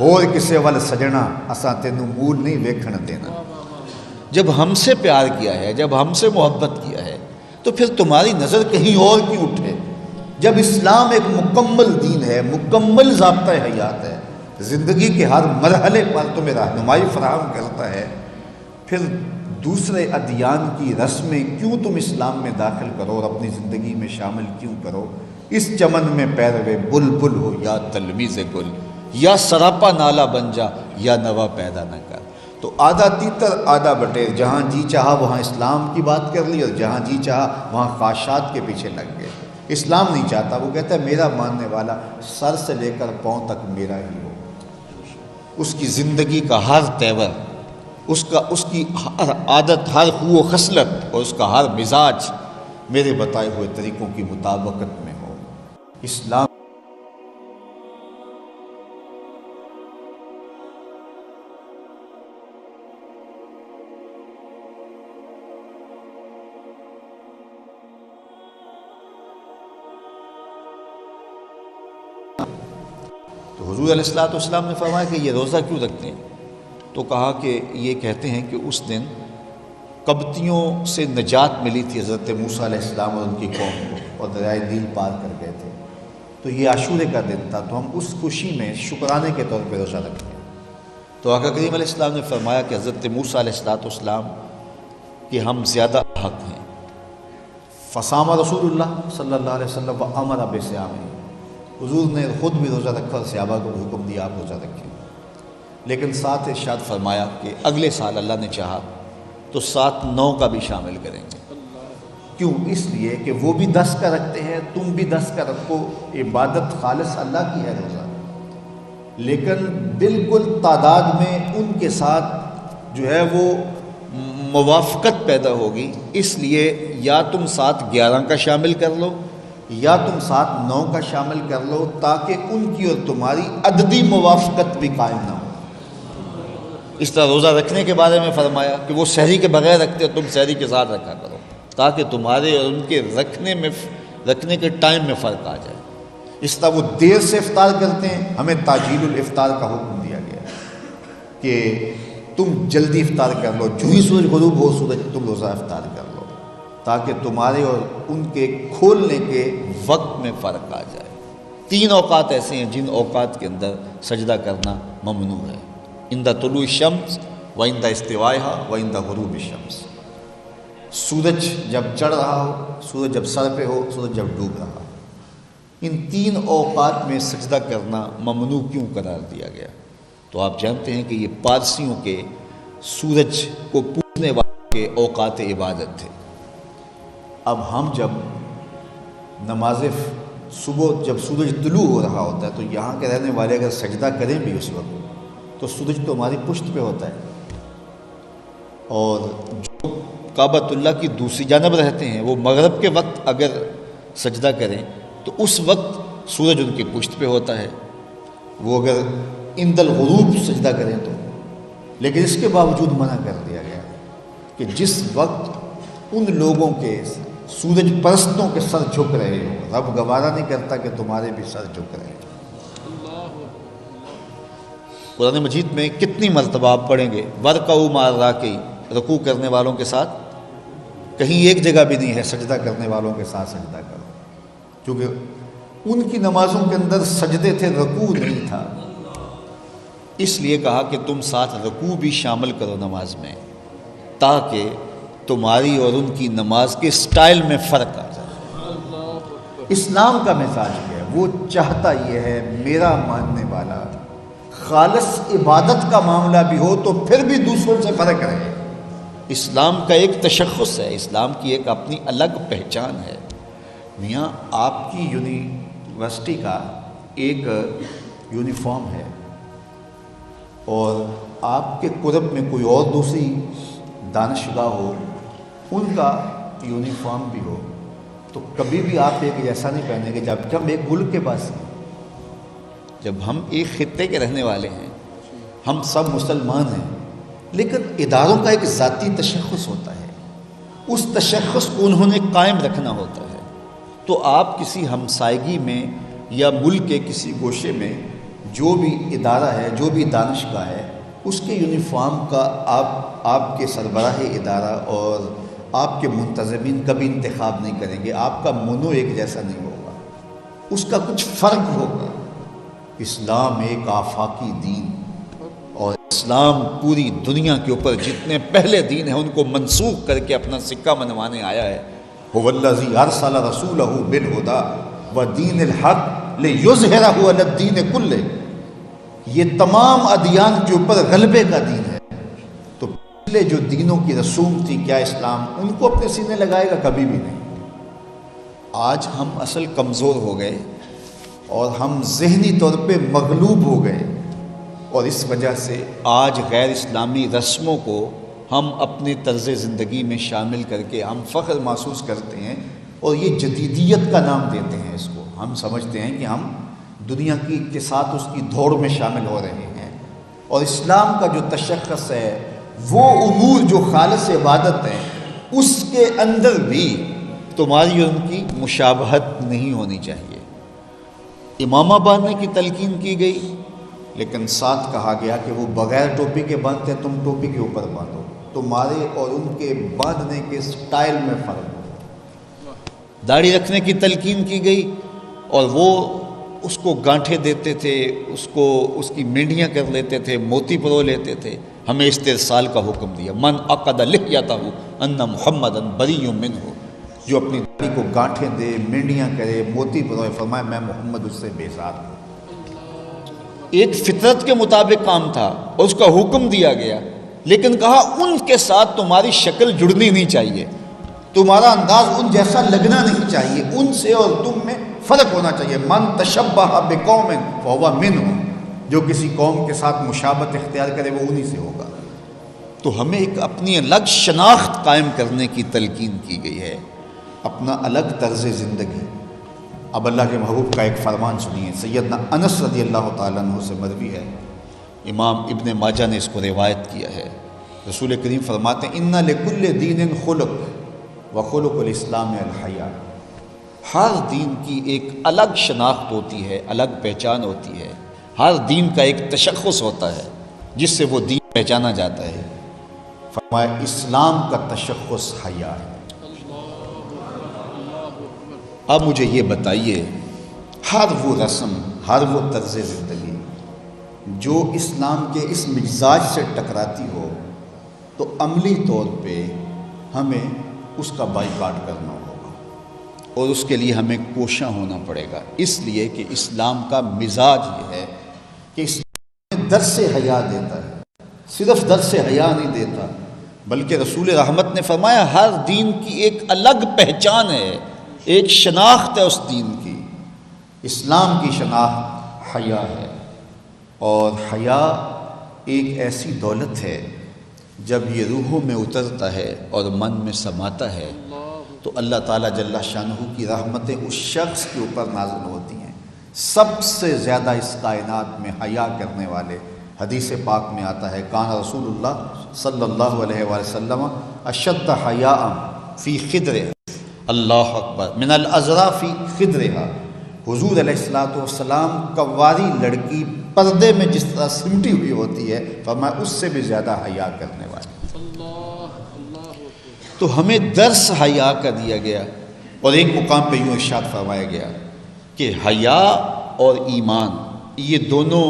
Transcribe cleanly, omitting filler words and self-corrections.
ہور کسے ول سجنا اساں تینوں مول نہیں ویکھن دینا۔ جب ہم سے پیار کیا ہے، جب ہم سے محبت کیا ہے، تو پھر تمہاری نظر کہیں اور کیوں اٹھے؟ جب اسلام ایک مکمل دین ہے، مکمل ضابطۂ حیات ہے، زندگی کے ہر مرحلے پر تمہیں رہنمائی فراہم کرتا ہے، پھر دوسرے ادیان کی رسمیں کیوں تم اسلام میں داخل کرو اور اپنی زندگی میں شامل کیوں کرو؟ اس چمن میں پیروے بلبل ہو یا تلمیذ گل، یا سراپا نالا بن جا یا نوا پیدا نہ کر۔ تو آدھا تیتر آدھا بٹیر، جہاں جی چاہا وہاں اسلام کی بات کر لی، اور جہاں جی چاہا وہاں خواہشات کے پیچھے لگ گئے۔ اسلام نہیں چاہتا، وہ کہتا ہے میرا ماننے والا سر سے لے کر پاؤں تک میرا ہی ہو، اس کی زندگی کا ہر تیور، اس کی ہر عادت، ہر خو و خصلت اور اس کا ہر مزاج میرے بتائے ہوئے طریقوں کی مطابقت میں ہو۔ اسلام تو حضور علیہ الصلوۃ نے فرمایا کہ یہ روزہ کیوں رکھتے ہیں؟ تو کہا کہ یہ کہتے ہیں کہ اس دن قبطیوں سے نجات ملی تھی حضرت موسیٰ علیہ السلام اور ان کی قوم کو، اور دریائے نیل پار کر گئے تھے، تو یہ عاشورے کا دن تھا، تو ہم اس خوشی میں شکرانے کے طور پہ روزہ رکھتے ہیں۔ تو آقا کریم علیہ السلام نے فرمایا کہ حضرت موسیٰ علیہ السلام کہ ہم زیادہ حق ہیں۔ فصام رسول اللہ صلی اللہ علیہ وسلم وامر بصیامہ، حضور نے خود بھی روزہ رکھا اور صحابہ کو بھی حکم دیا آپ روزہ رکھیں، لیکن ساتھ ارشاد فرمایا کہ اگلے سال اللہ نے چاہا تو 7-9 کا بھی شامل کریں گے۔ کیوں؟ اس لیے کہ وہ بھی 10 کا رکھتے ہیں، تم بھی 10 کا رکھو، عبادت خالص اللہ کی ہے روزہ، لیکن بالکل تعداد میں ان کے ساتھ جو ہے وہ موافقت پیدا ہوگی، اس لیے یا تم 7-11 کا شامل کر لو یا تم 7-9 کا شامل کر لو، تاکہ ان کی اور تمہاری عددی موافقت بھی قائم نہ ہو۔ اس طرح روزہ رکھنے کے بارے میں فرمایا کہ وہ سحری کے بغیر رکھتے، تم سحری کے ساتھ رکھا کرو، تاکہ تمہارے اور ان کے رکھنے کے ٹائم میں فرق آ جائے۔ اس طرح وہ دیر سے افطار کرتے ہیں، ہمیں تاجیل الافطار کا حکم دیا گیا کہ تم جلدی افطار کر لو، جو ہی سورج غروب ہو تم روزہ افطار کر لو، تاکہ تمہارے اور ان کے کھولنے کے وقت میں فرق آ جائے۔ 3 اوقات ایسے ہیں جن اوقات کے اندر سجدہ کرنا ممنوع ہے: عند طلوع الشمس و عند استوائها و عند غروب الشمس۔ سورج جب چڑھ رہا ہو، سورج جب سر پہ ہو، سورج جب ڈوب رہا ہو، ان 3 اوقات میں سجدہ کرنا ممنوع کیوں قرار دیا گیا؟ تو آپ جانتے ہیں کہ یہ پارسیوں کے سورج کو پوجنے والے کے اوقات عبادت تھے۔ اب ہم جب نماز صبح جب سورج طلوع ہو رہا ہوتا ہے تو یہاں کے رہنے والے اگر سجدہ کریں بھی اس وقت تو سورج تو ہماری پشت پہ ہوتا ہے، اور جو کعبۃ اللہ کی دوسری جانب رہتے ہیں وہ مغرب کے وقت اگر سجدہ کریں تو اس وقت سورج ان کی پشت پہ ہوتا ہے، وہ اگر عند الغروب سجدہ کریں تو، لیکن اس کے باوجود منع کر دیا گیا کہ جس وقت ان لوگوں کے سورج پرستوں کے سر جھک رہے ہو، رب گوارا نہیں کرتا کہ تمہارے بھی سر جھک رہے ہو۔ قرآن مجید میں کتنی مرتبہ آپ پڑھیں گے وَرْكَعُوا مَعَ الرَّاكِعِينَ، رکوع کرنے والوں کے ساتھ، کہیں ایک جگہ بھی نہیں ہے سجدہ کرنے والوں کے ساتھ سجدہ کرو، کیونکہ ان کی نمازوں کے اندر سجدے تھے، رکوع نہیں تھا، اس لیے کہا کہ تم ساتھ رکوع بھی شامل کرو نماز میں، تاکہ تمہاری اور ان کی نماز کے سٹائل میں فرق آ جائے۔ اسلام کا مزاج کیا ہے؟ وہ چاہتا یہ ہے میرا ماننے والا خالص عبادت کا معاملہ بھی ہو تو پھر بھی دوسروں سے فرق رہے۔ اسلام کا ایک تشخص ہے، اسلام کی ایک اپنی الگ پہچان ہے۔ میاں آپ کی یونیورسٹی کا ایک یونیفارم ہے اور آپ کے قرب میں کوئی اور دوسری دانشگاہ ہو، ان کا یونیفارم بھی ہو، تو کبھی بھی آپ ایک جیسا نہیں پہنیں گے۔ جب ہم ایک ملک کے پاس ہیں، جب ہم ایک خطے کے رہنے والے ہیں، ہم سب مسلمان ہیں، لیکن اداروں کا ایک ذاتی تشخص ہوتا ہے، اس تشخص کو انہوں نے قائم رکھنا ہوتا ہے۔ تو آپ کسی ہمسائیگی میں یا ملک کے کسی گوشے میں جو بھی ادارہ ہے، جو بھی دانشگاہ ہے، اس کے یونیفارم کا آپ کے سربراہ ادارہ اور آپ کے منتظمین کبھی انتخاب نہیں کریں گے، آپ کا منو ایک جیسا نہیں ہوگا، اس کا کچھ فرق ہوگا۔ اسلام ایک آفاقی دین، اور اسلام پوری دنیا کے اوپر جتنے پہلے دین ہیں ان کو منسوخ کر کے اپنا سکہ منوانے آیا ہے۔ هو الذی ارسل رسولہ بالہدی ودین الحق لیظہرہ علی الدین کلہ، یہ تمام ادیان کے اوپر غلبے کا دین ہے۔ تو پہلے جو دینوں کی رسوم تھی، کیا اسلام ان کو اپنے سینے لگائے گا؟ کبھی بھی نہیں۔ آج ہم اصل کمزور ہو گئے اور ہم ذہنی طور پہ مغلوب ہو گئے، اور اس وجہ سے آج غیر اسلامی رسموں کو ہم اپنے طرز زندگی میں شامل کر کے ہم فخر محسوس کرتے ہیں، اور یہ جدیدیت کا نام دیتے ہیں اس کو۔ ہم سمجھتے ہیں کہ ہم دنیا کے ساتھ اس کی دوڑ میں شامل ہو رہے ہیں، اور اسلام کا جو تشخص ہے، وہ امور جو خالص عبادت ہیں، اس کے اندر بھی تمہاری اور ان کی مشابہت نہیں ہونی چاہیے۔ امامہ باندھنے کی تلقین کی گئی، لیکن ساتھ کہا گیا کہ وہ بغیر ٹوپی کے باندھتے ہیں، تم ٹوپی کے اوپر باندھو، تمہارے اور ان کے باندھنے کے سٹائل میں فرق ہو۔ داڑھی رکھنے کی تلقین کی گئی، اور وہ اس کو گانٹھے دیتے تھے، اس کی مینڈیاں کر لیتے تھے، موتی پرو لیتے تھے۔ ہمیں استرسال کا حکم دیا، من عقد لحیتہ ان محمدًا بریء منہ، جو اپنی داڑھی کو گانٹھے دے، مینڈیاں کرے، موتی پروے، فرمایا میں محمد اس سے بیزار ہوں۔ ایک فطرت کے مطابق کام تھا اور اس کا حکم دیا گیا، لیکن کہا ان کے ساتھ تمہاری شکل جڑنی نہیں چاہیے، تمہارا انداز ان جیسا لگنا نہیں چاہیے، ان سے اور تم میں فرق ہونا چاہیے۔ من تشبہ بقوم فہو منہم، جو کسی قوم کے ساتھ مشابہت اختیار کرے وہ انہی سے ہوگا۔ تو ہمیں ایک اپنی الگ شناخت قائم کرنے کی تلقین کی گئی ہے، اپنا الگ طرز زندگی۔ اب اللہ کے محبوب کا ایک فرمان سنیے، سیدنا انس رضی اللہ تعالیٰ عنہ سے مروی ہے، امام ابن ماجہ نے اس کو روایت کیا ہے۔ رسول کریم فرماتے ہیں ان لکل دین خلق وخلق الاسلام الحیا، ہر دین کی ایک الگ شناخت ہوتی ہے، الگ پہچان ہوتی ہے، ہر دین کا ایک تشخص ہوتا ہے جس سے وہ دین پہچانا جاتا ہے۔ فرمایا اسلام کا تشخص حیا ہے۔ اب مجھے یہ بتائیے، ہر وہ رسم، ہر وہ طرز زندگی جو اسلام کے اس مزاج سے ٹکراتی ہو، تو عملی طور پہ ہمیں اس کا بائیکاٹ کرنا ہوگا، اور اس کے لیے ہمیں کوشاں ہونا پڑے گا، اس لیے کہ اسلام کا مزاج یہ ہے کہ اسلام درس حیا دیتا ہے، صرف درس حیا نہیں دیتا، بلکہ رسول رحمت نے فرمایا ہر دین کی ایک الگ پہچان ہے، ایک شناخت ہے اس دین کی۔ اسلام کی شناخت حیا ہے، اور حیا ایک ایسی دولت ہے جب یہ روحوں میں اترتا ہے اور من میں سماتا ہے تو اللہ تعالیٰ جل شانہ کی رحمتیں اس شخص کے اوپر نازل ہوتی ہیں۔ سب سے زیادہ اس کائنات میں حیا کرنے والے، حدیث پاک میں آتا ہے کان رسول اللہ صلی اللہ علیہ وآلہ وسلم اشد حیاء فی خدرہ، اللہ اکبر، من العذراء فی خدرہا، حضور علیہ السلام کواری لڑکی پردے میں جس طرح سمٹی ہوئی ہوتی ہے، فرمایا اس سے بھی زیادہ حیا کرنے والی۔ تو ہمیں درس حیا کا دیا گیا، اور ایک مقام پہ یوں ارشاد فرمایا گیا کہ حیا اور ایمان یہ دونوں